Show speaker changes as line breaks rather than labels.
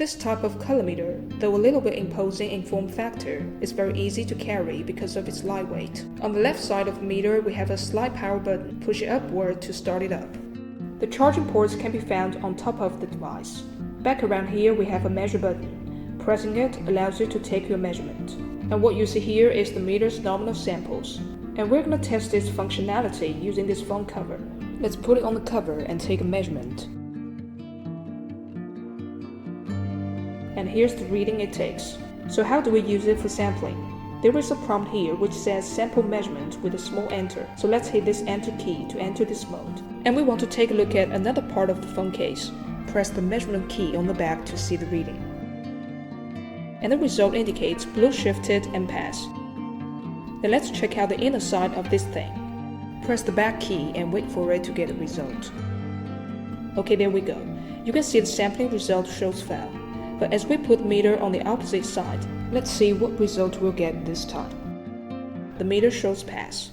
This type of colorimeter, though a little bit imposing in form factor, is very easy to carry because of its lightweight. On the left side of the meter, we have a slight power button. Push it upward to start it up. The charging ports can be found on top of the device. Back around here, we have a measure button. Pressing it allows you to take your measurement. And what you see here is the meter's nominal samples. And we're going to test its functionality using this phone cover. Let's put it on the cover and take a measurement. And here's the reading it takes. So how do we use it for sampling? There is a prompt here which says sample measurement with a small enter. So let's hit this enter key to enter this mode. And we want to take a look at another part of the phone case. Press the measurement key on the back to see the reading. And the result indicates blue shifted and pass. Then let's check out the inner side of this thing. Press the back key and wait for it to get a result. Okay, there we go. You can see the sampling result shows fail. But as we put meter on the opposite side, let's see what result we'll get this time. The meter shows pass.